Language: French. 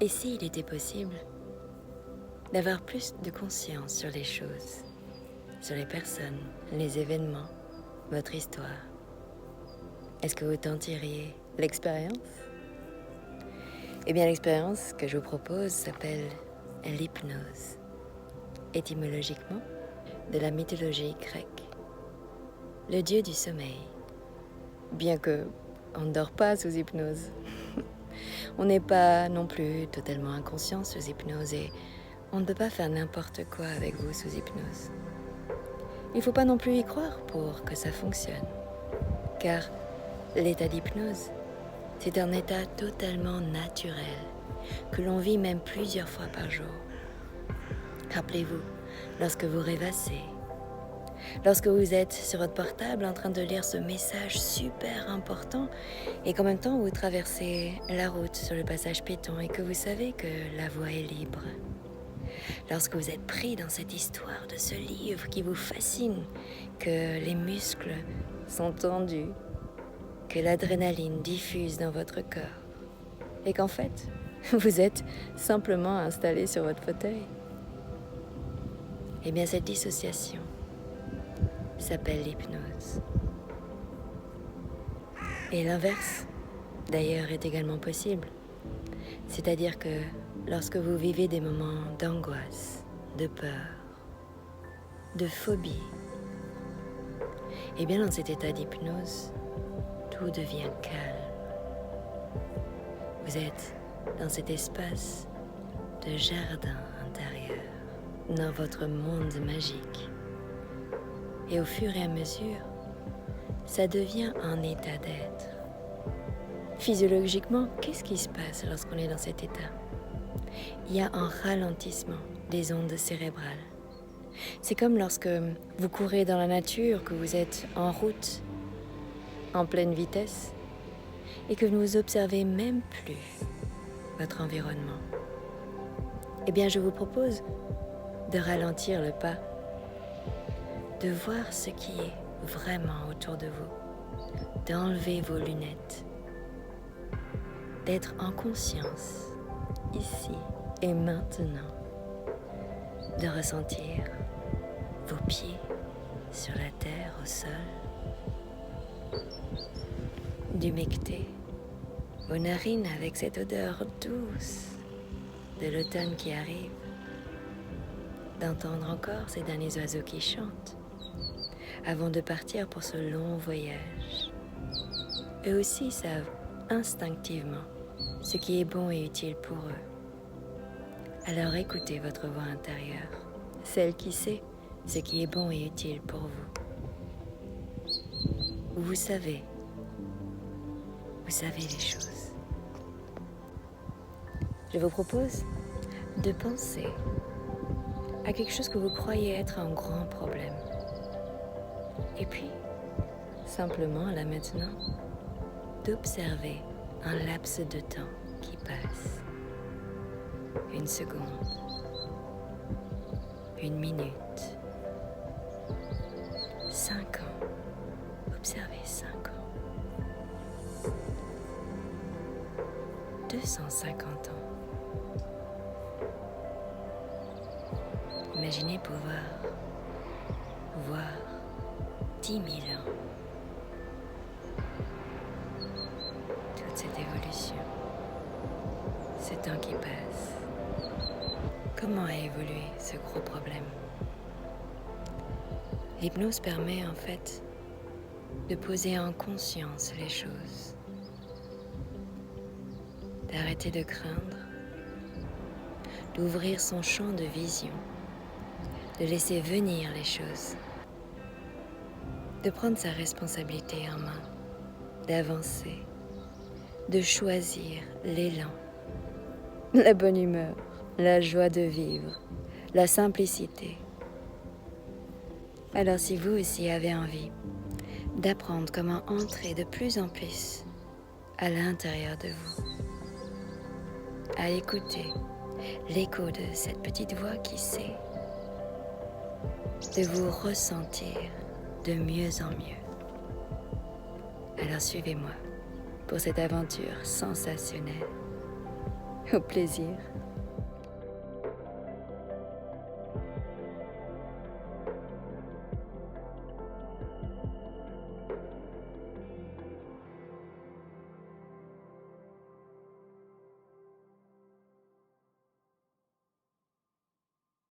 Et s'il était possible d'avoir plus de conscience sur les choses, sur les personnes, les événements, votre histoire, est-ce que vous tentiriez l'expérience? Eh bien, l'expérience que je vous propose s'appelle l'hypnose, étymologiquement de la mythologie grecque, le dieu du sommeil. Bien que on ne dort pas sous hypnose. On n'est pas non plus totalement inconscient sous hypnose et on ne peut pas faire n'importe quoi avec vous sous hypnose. Il ne faut pas non plus y croire pour que ça fonctionne. Car l'état d'hypnose, c'est un état totalement naturel que l'on vit même plusieurs fois par jour. Rappelez-vous, lorsque vous rêvassez, lorsque vous êtes sur votre portable en train de lire ce message super important et qu'en même temps vous traversez la route sur le passage piéton et que vous savez que la voie est libre. Lorsque vous êtes pris dans cette histoire de ce livre qui vous fascine, que les muscles sont tendus, que l'adrénaline diffuse dans votre corps et qu'en fait, vous êtes simplement installé sur votre fauteuil. Eh bien, cette dissociation s'appelle l'hypnose. Et l'inverse, d'ailleurs, est également possible. C'est-à-dire que lorsque vous vivez des moments d'angoisse, de peur, de phobie, eh bien, dans cet état d'hypnose, tout devient calme. Vous êtes dans cet espace de jardin intérieur, dans votre monde magique. Et au fur et à mesure, ça devient un état d'être. Physiologiquement, qu'est-ce qui se passe lorsqu'on est dans cet état? Il y a un ralentissement des ondes cérébrales. C'est comme lorsque vous courez dans la nature, que vous êtes en route, en pleine vitesse, et que vous ne observez même plus votre environnement. Eh bien, je vous propose de ralentir le pas, de voir ce qui est vraiment autour de vous, d'enlever vos lunettes, d'être en conscience, ici et maintenant, de ressentir vos pieds sur la terre, au sol, d'humecter vos narines avec cette odeur douce de l'automne qui arrive, d'entendre encore ces derniers oiseaux qui chantent, avant de partir pour ce long voyage. Eux aussi savent instinctivement ce qui est bon et utile pour eux. Alors écoutez votre voix intérieure, celle qui sait ce qui est bon et utile pour vous. Vous savez les choses. Je vous propose de penser à quelque chose que vous croyez être un grand problème. Et puis, simplement, là maintenant, d'observer un laps de temps qui passe. 1 seconde, 1 minute, 5 ans. Observez 5 ans. 250 ans. Imaginez pouvoir voir 10 000 ans. Toute cette évolution, ce temps qui passe. Comment a évolué ce gros problème? L'hypnose permet en fait de poser en conscience les choses, d'arrêter de craindre, d'ouvrir son champ de vision, de laisser venir les choses, de prendre sa responsabilité en main, d'avancer, de choisir l'élan, la bonne humeur, la joie de vivre, la simplicité. Alors si vous aussi avez envie d'apprendre comment entrer de plus en plus à l'intérieur de vous, à écouter l'écho de cette petite voix qui sait, de vous ressentir de mieux en mieux. Alors suivez-moi pour cette aventure sensationnelle. Au plaisir.